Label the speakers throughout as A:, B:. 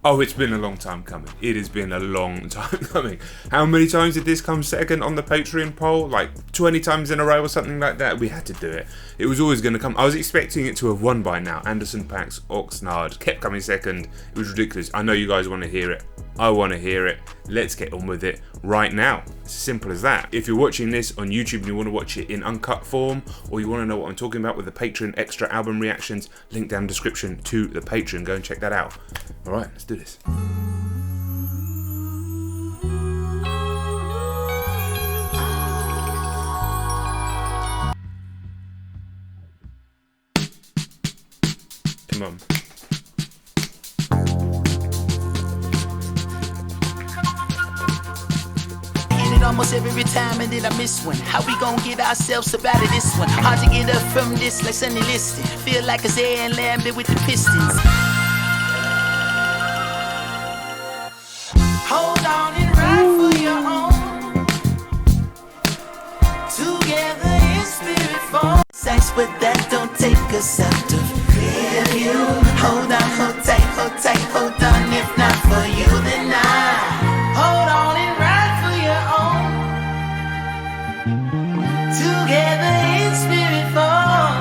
A: Oh, it's been a long time coming. It has been a long time coming. How many times did this come second on the Patreon poll? Like 20 times in a row or something like that? We had to do it. It was always going to come. I was expecting it to have won by now. Anderson .Paak's Oxnard kept coming second. It was ridiculous. I know you guys want to hear it. I want to hear it. Let's get on with it right now. It's as simple as that. If you're watching this on YouTube and you want to watch it in uncut form, or you want to know what I'm talking about with the Patreon extra album reactions, link down in the description to the Patreon. Go and check that out. All right, let's do this. Come on.
B: Almost every time and then I miss one. How we gon' get ourselves up out of this one? Hard to get up from this like Sunny Liston. Feel like a Zay and Lambert with the Pistons. Hold on and ride for your own. Together in spirit form. Sex, but that don't take us out of clear view. Hold on, hold tight, hold on. If not for you, then I hold on and ride for your own. Together in spirit form.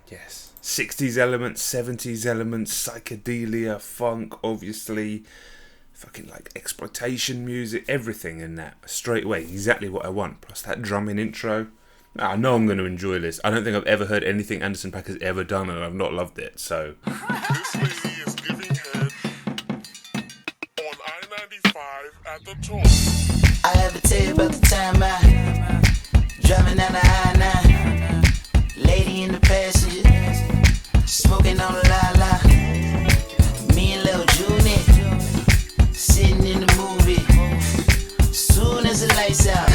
A: Yes. 60s elements, 70s elements, psychedelia, funk, obviously. Fucking like exploitation music, everything in that. Straight away, exactly what I want. Plus that drumming intro. I know I'm going to enjoy this. I don't think I've ever heard anything Anderson .Paak has ever done and I've not loved it, so.
C: This lady is giving head on I-95 at the top.
B: I ever tell you about the time I driving down the I-9, lady in the passenger, smoking on the la-la, me and Lil Junior, sitting in the movie, soon as the lights out,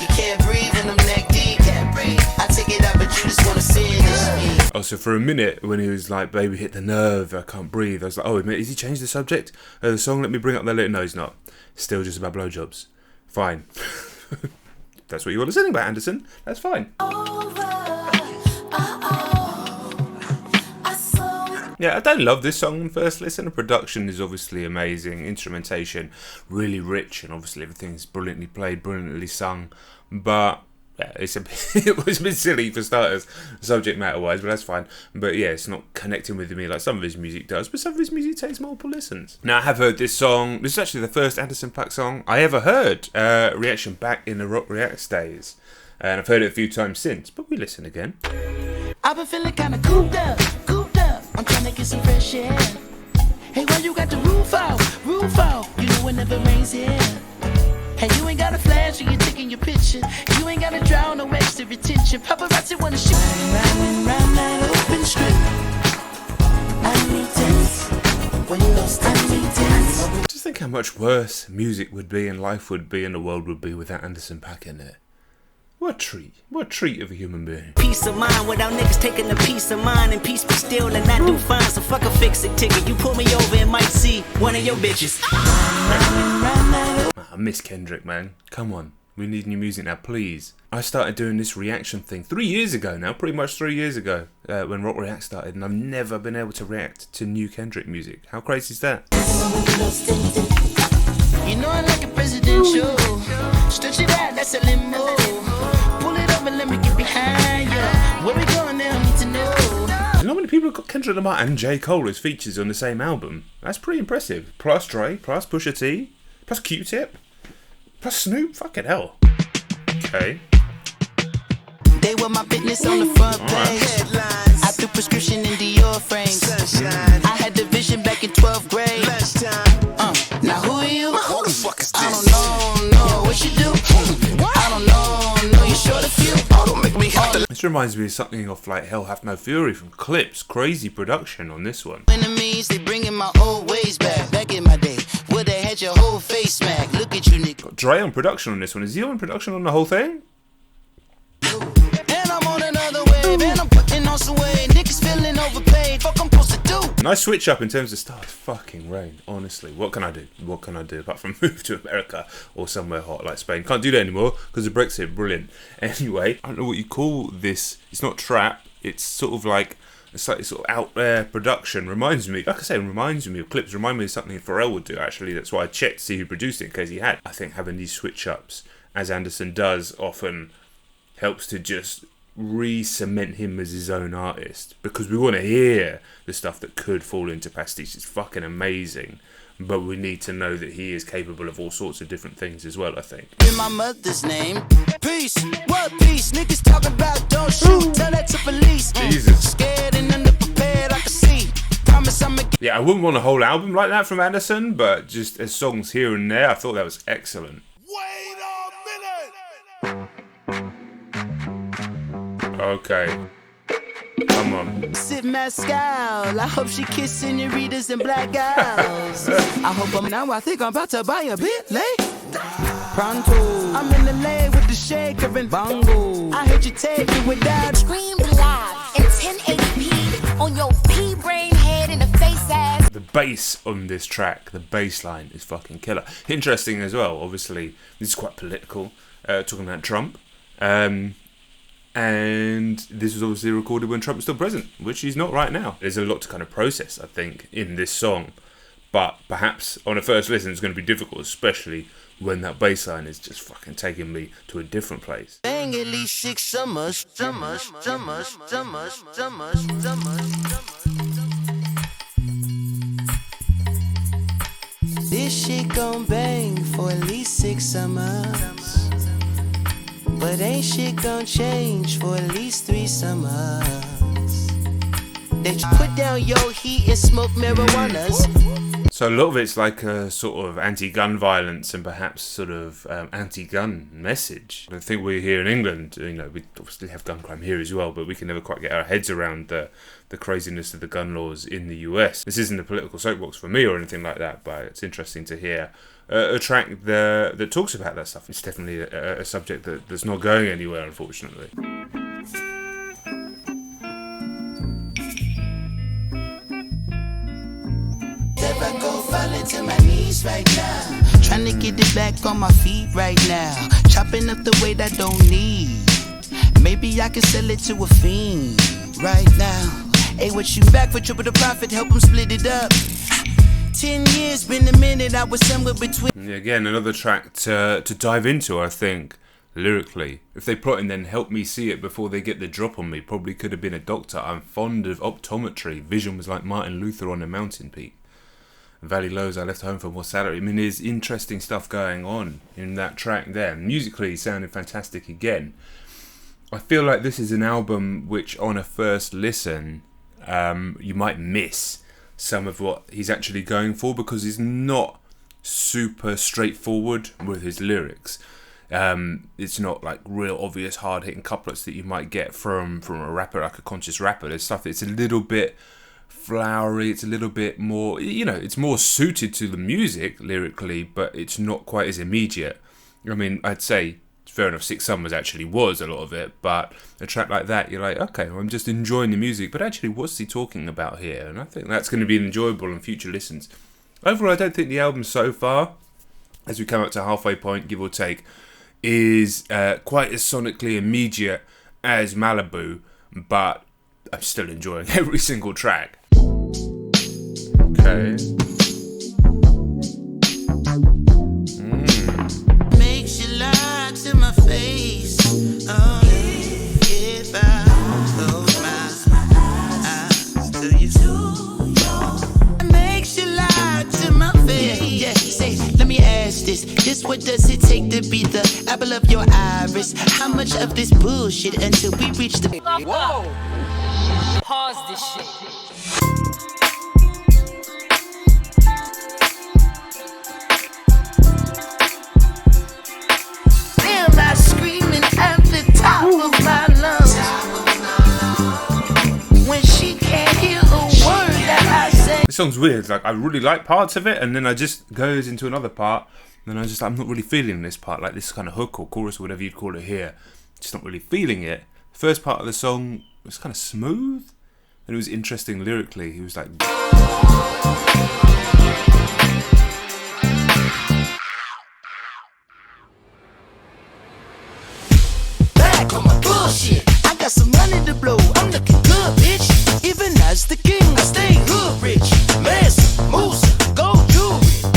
B: you can't breathe when I'm neck deep, I take it out but you just wanna see it as me.
A: Oh, so for a minute when he was like, baby hit the nerve, I can't breathe, I was like, oh, has he changed the subject? The song, let me bring up the lyric. No, he's not. Still just about blowjobs. Fine. That's what you want to sing about, Anderson. That's fine. Yeah, I don't love this song on first listen. The production is obviously amazing. Instrumentation, really rich. And obviously everything's brilliantly played, brilliantly sung. But yeah, it was a bit silly for starters, subject matter wise, but that's fine. But yeah, it's not connecting with me like some of his music does, but some of his music takes multiple listens. Now, I have heard this song. This is actually the first Anderson .Paak song I ever heard. Reaction back in the Rock Reacts days. And I've heard it a few times since, but we listen again.
B: I've been feeling kinda cooped up. I'm trying to get some fresh air. Hey, why you got the roof out? You know it never rains here. Hey, you ain't got a flash when you're taking your picture. You ain't got to drown no extra retention. Paparazzi wanna shoot. Round that open strip. I need tense. Windows, I need tense.
A: Just think how much worse music would be and life would be and the world would be without Anderson .Paak in it. What a treat. What a treat of a human being.
D: Peace of mind without niggas taking a piece of mine. And peace be still and I do fine. So fuck a fix it ticket. You pull me over and might see one of your bitches.
A: I miss Kendrick, man. Come on. We need new music now, please. I started doing this reaction thing 3 years ago now. Pretty much 3 years ago. When Rock React started. And I've never been able to react to new Kendrick music. How crazy is that?
B: You know I like a presidential. Stretch it out, that's a limo. Pull it up and let me get behind you. Where we going now, I need to know.
A: You know how many people have got Kendrick Lamar and J. Cole as features on the same album? That's pretty impressive. Plus Dre, plus Pusha T, plus Q-Tip, plus Snoop. Fucking hell. Okay.
B: They were my business on the front page. Headlines. I threw prescription in Dior frames. Sunshine. I had the vision back in 12th grade. Now who are you?
C: Who the fuck is this?
B: I don't know what you do. I don't know you short a few.
C: Oh, don't make me have to.
A: This reminds me of something off like Hell Hath No Fury from Clips. Crazy production on this one.
B: Enemies, they bringing my old ways back in my day. Where they had your whole face smack. Look at you, nigga.
A: Got Dre on production on this one. Is he on production on the whole thing?
B: And I'm on another wave, and I'm putting on some weight. Niggas feeling overpaid. Fuck I'm supposed to do.
A: Nice switch up in terms of style. It's fucking rain, honestly. What can I do? What can I do apart from move to America or somewhere hot like Spain? Can't do that anymore because of Brexit. Brilliant. Anyway, I don't know what you call this. It's not trap. It's sort of like a slightly sort of out there production. Reminds me of clips. Remind me of something Pharrell would do, actually. That's why I checked to see who produced it, in case he had. I think having these switch ups, as Anderson does, often helps to just re-cement him as his own artist, because we want to hear the stuff that could fall into pastiche. It's fucking amazing, but we need to know that he is capable of all sorts of different things as well, I think.
B: In my mother's name, peace, what peace? Niggas talking about don't shoot, tell that to police.
A: Jesus.
B: Scared and underprepared, I can see. Promise I'ma get.
A: Yeah, I wouldn't want a whole album like that from Anderson, but just as songs here and there, I thought that was excellent.
C: Wait a minute!
A: Okay. Come on.
B: Sip Mescal, I hope she kiss senoritas and black gals. I hope I'm now, I think I'm about to buy a Bentley. Pronto, I'm in the lane with the shaker and bongo. I heard you take it without.
E: Scream live in 1080p on your pea-brain head in the face ass.
A: The bass on this track, the bass line is fucking killer. Interesting as well, obviously, this is quite political, talking about Trump. And this was obviously recorded when Trump was still president, which he's not right now. There's a lot to kind of process, I think, in this song. But perhaps on a first listen it's going to be difficult, especially when that bass line is just fucking taking me to a different place.
B: Bang at least 6 summers. This shit gon' bang for at least 6 summers. But ain't shit gon' change for at least 3 summers. They put down your heat and smoke marijuanas.
A: So a lot of it's like a sort of anti-gun violence and perhaps sort of anti-gun message. I think we're here in England, you know, we obviously have gun crime here as well, but we can never quite get our heads around the craziness of the gun laws in the US. This isn't a political soapbox for me or anything like that, but it's interesting to hear a track that talks about that stuff. It's definitely a subject that's not going anywhere, unfortunately.
B: Never go falling to my knees right now. Trying to get it back on my feet right now. Chopping up the weight I don't need. Maybe I can sell it to a fiend right now. Hey, what you back for triple the profit? Help them split it up. 10 years, been a minute, I was somewhere between.
A: Yeah, again, another track to dive into, I think, lyrically. If they plot and then help me see it before they get the drop on me, probably could have been a doctor. I'm fond of optometry. Vision was like Martin Luther on a mountain peak. Valley lows, I left home for more salary. I mean, there's interesting stuff going on in that track there. Musically, sounded fantastic again. I feel like this is an album which, on a first listen, you might miss some of what he's actually going for, because he's not super straightforward with his lyrics. It's not like real obvious hard hitting couplets that you might get from a rapper, like a conscious rapper. There's stuff that's a little bit flowery, it's a little bit more, you know, it's more suited to the music lyrically, but it's not quite as immediate. I mean, I'd say fair enough, 6 Summers actually was a lot of it, but a track like that, you're like, okay, well, I'm just enjoying the music, but actually, what's he talking about here? And I think that's going to be enjoyable in future listens. Overall, I don't think the album so far, as we come up to halfway point, give or take, is quite as sonically immediate as Malibu, but I'm still enjoying every single track. Okay.
B: Makes you lie to my face. Oh, if I close my eyes to you. Makes you lie to my face. Yeah, say, let me ask this. Just what does it take to be the apple of your iris? How much of this bullshit until we reach the...
F: Whoa! Pause this shit.
B: Am I screaming at the top of my lungs when she can't hear a word that I say?
A: This song's weird. Like, I really like parts of it, and then I just goes into another part, and then I'm not really feeling this part, like this kind of hook or chorus or whatever you'd call it here. Just not really feeling it. The first part of the song was kind of smooth, and it was interesting lyrically. He was like,
B: Back on my bullshit. I got some money to blow. I'm looking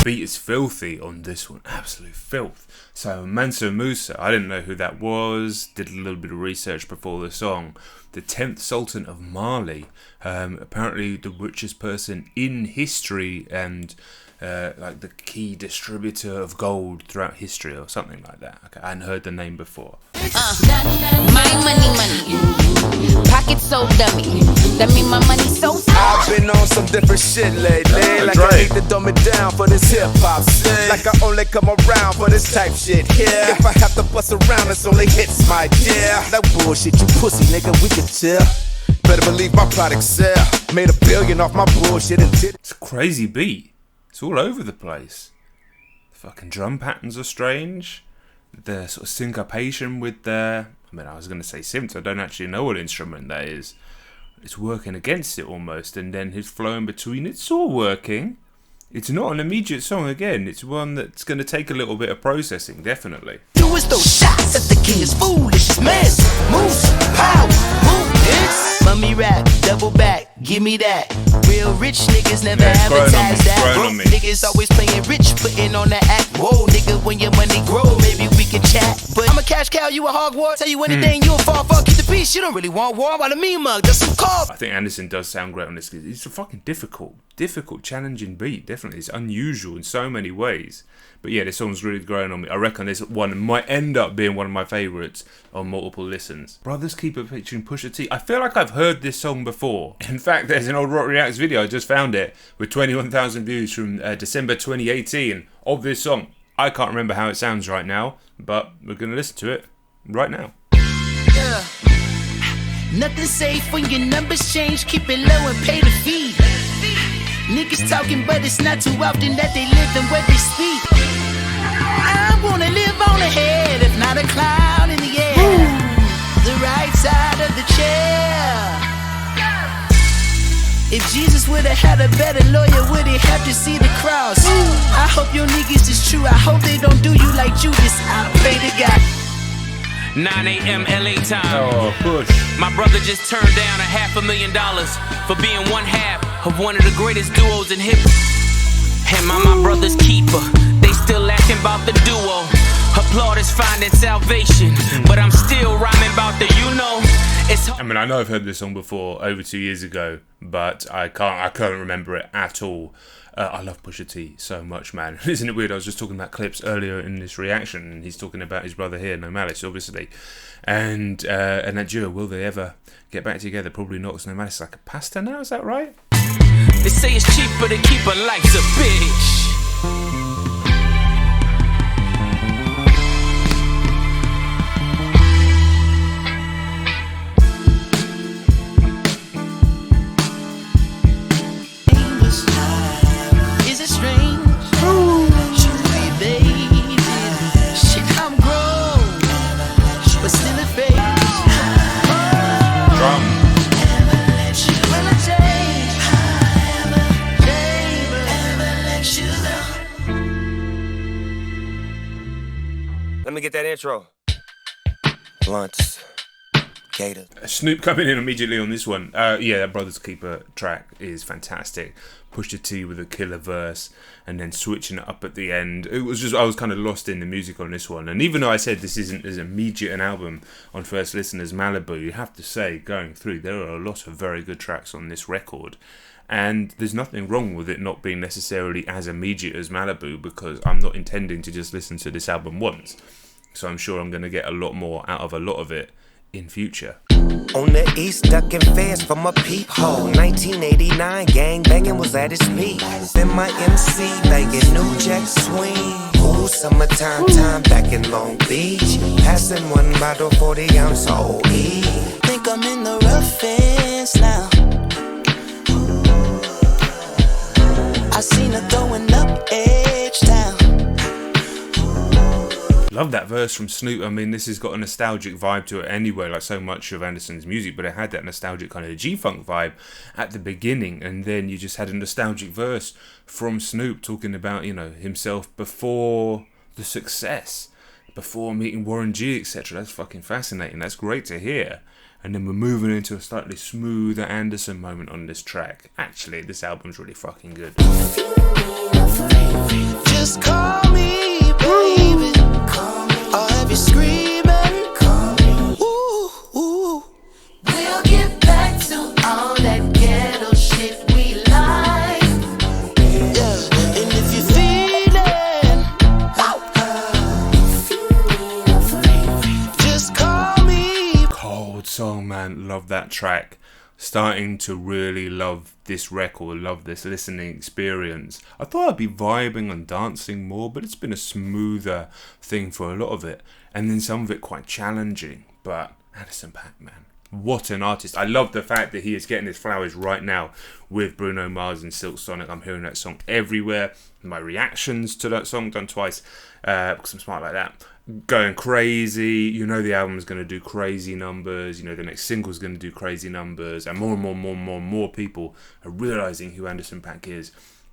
A: beat is filthy on this one, absolute filth. So Manso Musa, I didn't know who that was, did a little bit of research before the song. The 10th Sultan of Mali, apparently the richest person in history and like the key distributor of gold throughout history or something like that. Okay, I hadn't heard the name before.
E: My money. Pocket so dummy. That mean my money so
C: I've been on some different shit lately. Like I need to dumb it down for this hip hop shit. Like I only come around for this type shit here. If I have to bust around, it's only hits, my dear. That bullshit, you pussy nigga, we can tell. Better believe my product sell. Made $1 billion off my bullshit and did.
A: It's a crazy beat. It's all over the place. The fucking drum patterns are strange. The sort of syncopation with the... I mean, I was going to say synth. I don't actually know what instrument that is. It's working against it almost. And then his flow in between. It's all working. It's not an immediate song again. It's one that's going to take a little bit of processing, definitely.
B: Do is those shots at the king is foolish. It's mess, moose, power, move, bitch. Mummy rap, double back, give me that. Real rich niggas never advertise that. Broke niggas always playing rich, putting on that act. Whoa, nigga, when your money grow, maybe we can chat. But I'm a cash cow, you a Hogwarts. Tell you anything, you a fall, keep the peace. You don't really want war, while the mean mug, that's some call.
A: I think Anderson does sound great on this. It's a fucking difficult, challenging beat. Definitely, it's unusual in so many ways. But yeah, this song's really growing on me. I reckon this one might end up being one of my favourites on multiple listens. Brothers Keeper featuring Pusha T. I feel like I've heard this song before. In fact, there's an old Rock Reacts video, I just found it, with 21,000 views from December 2018 of this song. I can't remember how it sounds right now, but we're going to listen to it right now.
B: Yeah. Nothing safe when your numbers change. Keep it low and pay the fee. Niggas talking, but it's not too often that they live and where they speak. I wanna live on ahead, if not a cloud in the air. The right side of the chair. If Jesus would've had a better lawyer, would he have to see the cross? I hope your niggas is true. I hope they don't do you like Judas. I pray to God.
G: 9 a.m. LA time.
A: Oh, push.
G: My brother just turned down $500,000 for being one half of one of the greatest duos in hip. And my brother's keeper, they still laughing about the duo. Applaud is finding salvation, but I'm still rhyming about the it's.
A: I mean, I know I've heard this song before, over 2 years ago, but I can't remember it at all. I love Pusha T so much, man. Isn't it weird? I was just talking about clips earlier in this reaction, and he's talking about his brother here, No Malice, obviously, and that duo. Will they ever get back together? Probably not. Because No Malice is like a pastor now. Is that right?
G: They say it's cheaper to keep her life's a bitch.
H: Let me get that intro. Blunts. Gator.
A: Snoop coming in immediately on this one. Yeah, that Brothers Keeper track is fantastic. Pusha T with a killer verse and then switching it up at the end. It was just, I was kind of lost in the music on this one. And even though I said this isn't as immediate an album on first listen as Malibu, you have to say, going through, there are a lot of very good tracks on this record. And there's nothing wrong with it not being necessarily as immediate as Malibu, because I'm not intending to just listen to this album once. So I'm sure I'm going to get a lot more out of a lot of it in future.
H: On the east, ducking fast from a peephole. 1989, gang banging was at its peak. Then my MC banging New Jack Swing. Ooh, summertime time back in Long Beach. Passing one bottle 40 ounce OE.
B: Think I'm in the roughest now. I seen her throwing up edge down.
A: Love that verse from Snoop. I mean, this has got a nostalgic vibe to it anyway, like so much of Anderson's music, but it had that nostalgic kind of G-Funk vibe at the beginning, and then you just had a nostalgic verse from Snoop talking about, you know, himself before the success, before meeting Warren G, etc. That's fucking fascinating. That's great to hear. and then we're moving into a slightly smoother Anderson moment on this track. Actually, this album's really fucking good.
B: Just call me, baby. I'll have you screaming. Ooh, ooh.
E: We'll get back to all that ghetto shit we like.
B: Yeah, and if you're feeling, just call me.
A: Cold song, man. Love that track. Starting to really love this record, love this listening experience. I thought I'd be vibing and dancing more, but it's been a smoother thing for a lot of it, and then some of it quite challenging. But Anderson .Paak, man, what an artist. I love the fact that he is getting his flowers right now with Bruno Mars and Silk Sonic. I'm hearing that song everywhere. My reactions to that song, done twice, because I'm smart like that, going crazy. You know the album's going to do crazy numbers. You know the next single's going to do crazy numbers. And more people are realising who Anderson .Paak is,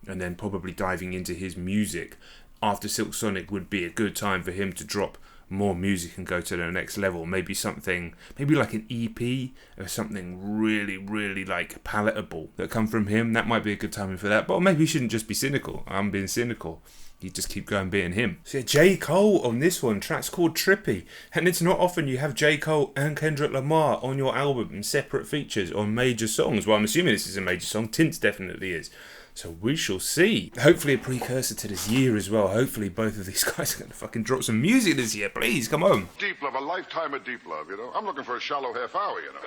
A: and then probably diving into his music. After Silk Sonic would be a good time for him to drop more music and go to the next level. Maybe like an EP or something really, really like palatable that come from him. That might be a good timing for that. But maybe he shouldn't just be cynical. I'm being cynical. You just keep going being him. So yeah, J. Cole on this one. Track's called Trippy. And it's not often you have J. Cole and Kendrick Lamar on your album in separate features on major songs. Well, I'm assuming this is a major song. Tints definitely is. So we shall see. Hopefully a precursor to this year as well. Hopefully both of these guys are going to fucking drop some music this year. Please, come on.
I: Deep love, a lifetime of deep love, you know. I'm looking for a shallow half hour, you know.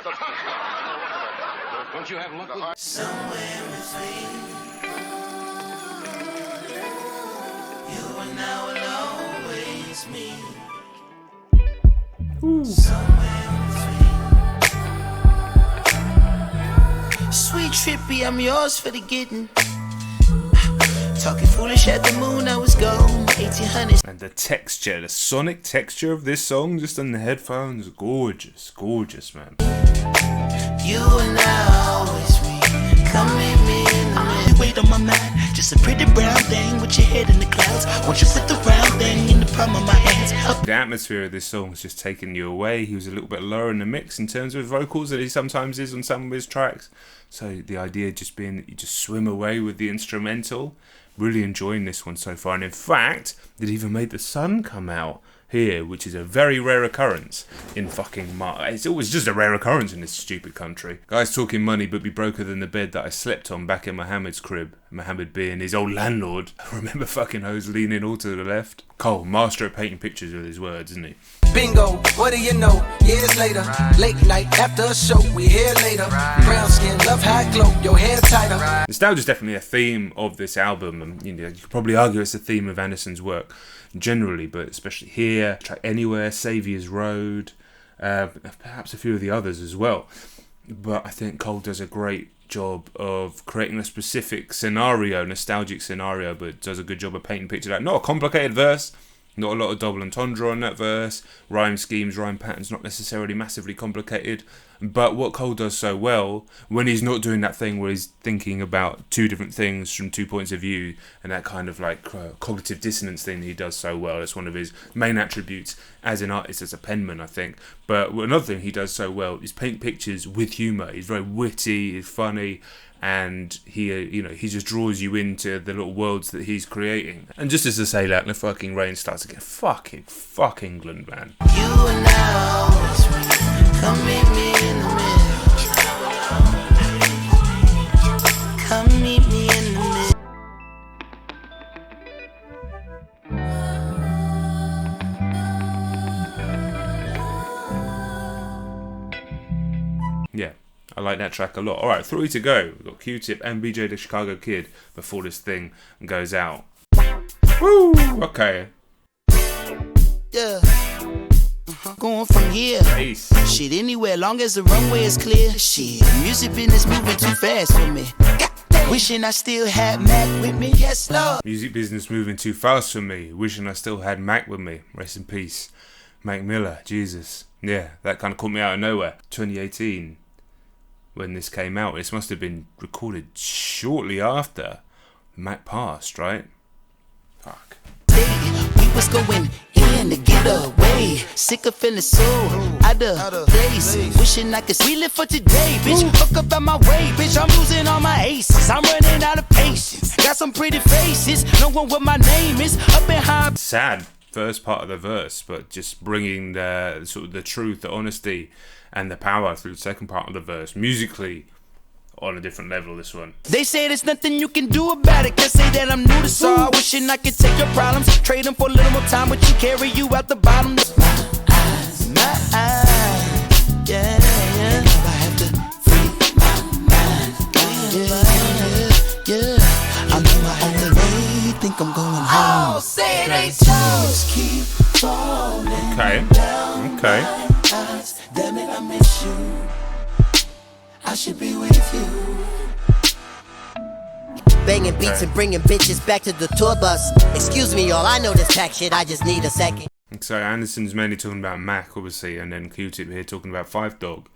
I: Don't you have luck?
B: Somewhere between you and I will always meet. Somewhere between. Sweet Trippy, I'm yours for the getting. Talking foolish at the moon, I was gone. 1800s.
A: And the texture, the sonic texture of this song, just on the headphones, gorgeous, gorgeous, man.
B: You and I always meet. Come meet me in the middle. Wait on my mind, just a pretty brown thing with your head in the clouds. Won't you put the round thing in the palm of my hands?
A: The atmosphere of this song is just taking you away. He was a little bit lower in the mix in terms of his vocals than he sometimes is on some of his tracks. So the idea just being that you just swim away with the instrumental. Really enjoying this one so far. And in fact, it even made the sun come out here, which is a very rare occurrence in fucking March. It's always just a rare occurrence in this stupid country. Guys talking money but be broker than the bed that I slept on back in Mohammed's crib. Mohammed being his old landlord. I remember fucking hoes leaning all to the left. Cole, master of painting pictures with his words, isn't he?
J: Bingo, what do you know? Years later, late night after a show, we here later. Brown skin, love high glow, your hair tighter.
A: Nostalgia is definitely a theme of this album, and you could probably argue it's a theme of Anderson's work generally, but especially here. Track Anywhere, Saviour's Road, perhaps a few of the others as well. But I think Cole does a great job of creating a specific scenario, nostalgic scenario, but does a good job of painting pictures. Like, not a complicated verse. Not a lot of double entendre on that verse. Rhyme schemes, rhyme patterns, not necessarily massively complicated. But what Cole does so well, when he's not doing that thing where he's thinking about two different things from 2 points of view, and that kind of like cognitive dissonance thing that he does so well. It's one of his main attributes as an artist, as a penman, I think. But another thing he does so well is paint pictures with humour. He's very witty, he's funny, and he just draws you into the little worlds that he's creating. And just as to say that, the fucking rain starts again. Fuck England, man.
B: You and I always meet. Come meet me in the middle. Come meet me in the
A: middle. Yeah. I like that track a lot. Alright, 3 to go. We've got Q-Tip and BJ the Chicago Kid before this thing goes out. Woo! Okay.
B: Yeah. Going from here.
A: Nice.
B: Shit, anywhere, long as the runway is clear. Shit, music business moving too fast for me. Wishing I still had Mac with me. Yes, Lord.
A: Music business moving too fast for me. Wishing I still had Mac with me. Rest in peace. Mac Miller. Jesus. Yeah, that kind of caught me out of nowhere. 2018. When this came out, this must have been recorded shortly after Mac passed, right? Fuck.
B: We was going in trying to get away. Sick of feeling so out of place. Wishing I could we live for today, bitch. Fuck up out my way, bitch. I'm losing all my aces. I'm running out of patience. Got some pretty faces. No one what my name is. Up in high.
A: Sad first part of the verse, but just bringing the sort of the truth, the honesty, and the power through the second part of the verse. Musically, on a different level, this one.
B: They say there's nothing you can do about it. Can't say that I'm new to sorrow. Wishing I could take your problems, trade them for a little more time, but you carry you out the bottom. My eyes, yeah, yeah. I have to free my mind, yeah. I'm on my only way, think I'm going home. Oh, say they just keep falling.
A: Okay.
B: Damn it, I miss you. I should be with you.
K: Banging beats and bringing bitches back to the tour bus. Excuse me, y'all, I know this pack shit, I just need a second.
A: So Anderson's mainly talking about Mac, obviously, and then Q-Tip here talking about Five Dog.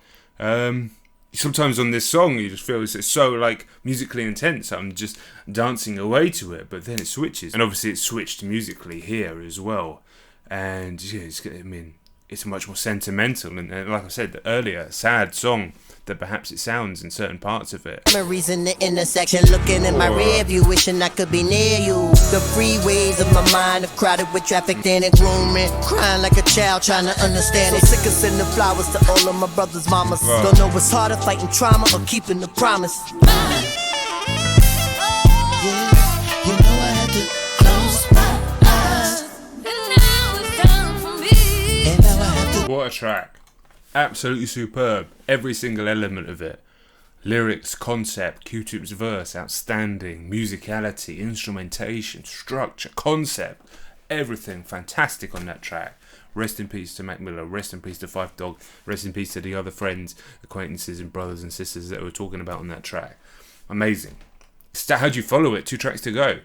A: Sometimes on this song, you just feel it's so like musically intense. I'm just dancing away to it, but then it switches, and obviously it's switched musically here as well. And yeah, it's much more sentimental, and like I said earlier, a sad song that perhaps it sounds in certain parts of it.
K: Memories in the intersection, looking in my rear view, wishing I could be near you. The freeways of my mind are crowded with traffic, then and grooming, crying like a child trying to understand it. Sick of sending flowers to all of my brother's mamas. Don't know what's harder, fighting trauma or keeping the promise. Yeah, you know I had to close my eyes, and now it's time for me. And now I have to.
A: What a track. Absolutely superb. Every single element of it. Lyrics, concept, Q-Tip's verse, outstanding. Musicality, instrumentation, structure, concept. Everything fantastic on that track. Rest in peace to Macmillan. Rest in peace to Five Dog. Rest in peace to the other friends, acquaintances and brothers and sisters that we're talking about on that track. Amazing. How'd you follow it? 2 tracks to go.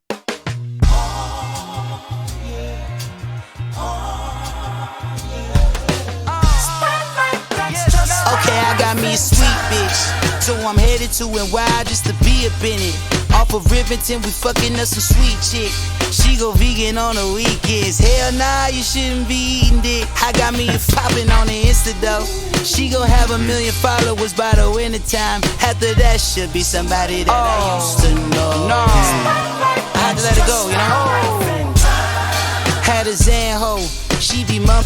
B: Okay, I got me a sweet bitch, so I'm headed to NY just to be up in it. Off of Rivington, we fucking up some sweet chick. She go vegan on the weekends. Hell nah, you shouldn't be eating dick. I got me a poppin' on the Insta though. She gon' have 1 million followers by the winter time. After that, should be somebody that I used to know. No, I had to let it go, you know. Had a Zan ho, she be mum.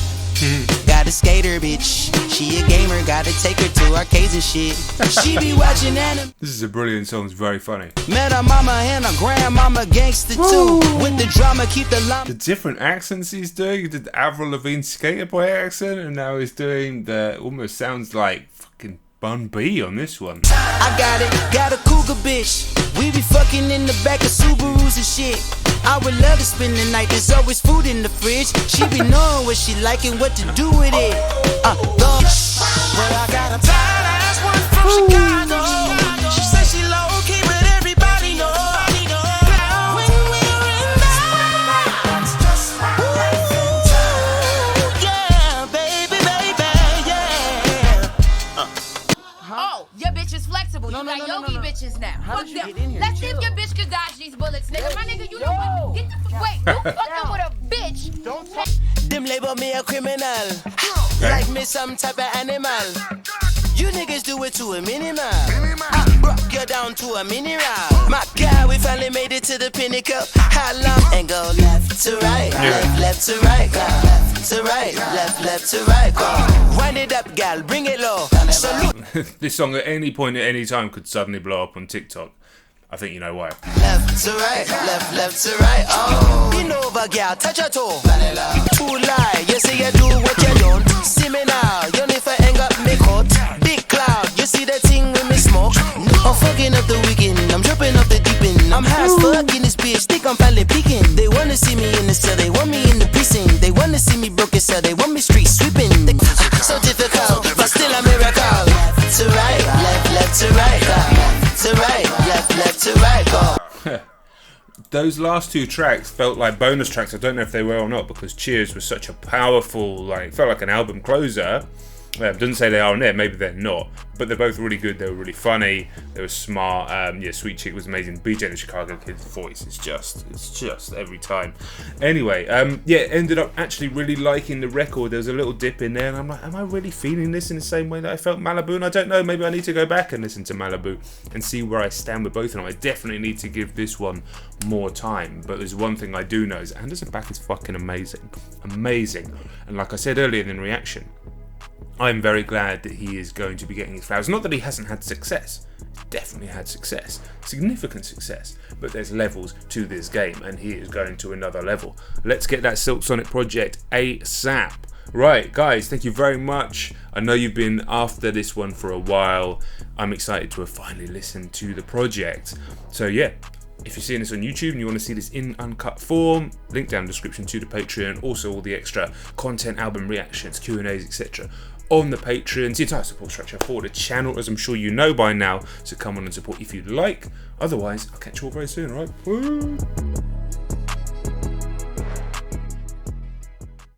B: Got a skater bitch, she a gamer, gotta take her to arcades and shit. She be watching anime.
A: This is a brilliant song, it's very funny.
B: Met her mama and her grandmama gangster too. With the drama, keep the llama.
A: The different accents he's doing. He did the Avril Lavigne Skater Boy accent, and now he's doing the almost sounds like fucking Bun B on this one.
B: I got a cougar bitch. We be fucking in the back of Subarus and shit. I would love to spend the night, there's always food in the fridge. She be knowing what she like and what to do with it. Well, I got a bad ass one from Chicago. She says she low key, but everybody know. When we're in that, yeah, baby, yeah.
F: Oh, your bitch is flexible.
B: No,
F: you
B: no,
F: got
B: no,
F: yogi
B: no.
F: bitches now.
B: How
F: Fuck
B: did you
F: them.
B: get in here?
F: Let's see if your bitch could dodge these bullets, nigga. My nigga, you know what? Get the wait, you fucking with a bitch.
B: Don't talk. Them label me a criminal, like me some type of animal. You niggas do it to a minimal. I broke you down to a mineral. My God, we finally made it to the pinnacle. How long? And go left to right, left to right, go left to right, left to right, go. Wind it up, gal, bring it low.
A: This song at any point at any time could suddenly blow up on TikTok. I think you know why.
B: Left to right, left to right, oh. Bend over, gal, touch your toe. Too lie, you say you do what you don't. See me now, you need for hang up me coat. Big cloud, you see that thing with me smoke. I'm fucking up the weekend, I'm dripping up the deep end. I'm high as fuck in this bitch, think I'm finally peeking. They wanna see me in the cell, they want me in the precinct. They wanna see me broken cell, they want me street sweeping. So difficult, but still a miracle. Left to right, left to right, left to right, left to right, go.
A: Those last 2 tracks felt like bonus tracks. I don't know if they were or not, because Cheers was such a powerful, like, felt like an album closer. Doesn't say they are on there, maybe they're not, but they're both really good. They were really funny, they were smart. Yeah, Sweet Chick was amazing. BJ the Chicago Kid's voice is just every time. Anyway, yeah, ended up actually really liking the record. There was a little dip in there and I'm like, am I really feeling this in the same way that I felt Malibu? And I don't know, maybe I need to go back and listen to Malibu and see where I stand with both of them. I definitely need to give this one more time, but there's one thing I do know is Anderson .Paak is fucking amazing. And like I said earlier in the reaction, I'm very glad that he is going to be getting his flowers. Not that he hasn't had success. He's definitely had success. Significant success. But there's levels to this game and he is going to another level. Let's get that Silk Sonic project ASAP. Right, guys, thank you very much. I know you've been after this one for a while. I'm excited to have finally listened to the project. So yeah, if you're seeing this on YouTube and you want to see this in uncut form, link down in the description to the Patreon. Also all the extra content, album reactions, Q&As, etc. on the Patreon. The entire support structure for the channel, as I'm sure you know by now. So come on and support if you'd like. Otherwise, I'll catch you all very soon, alright? Woo!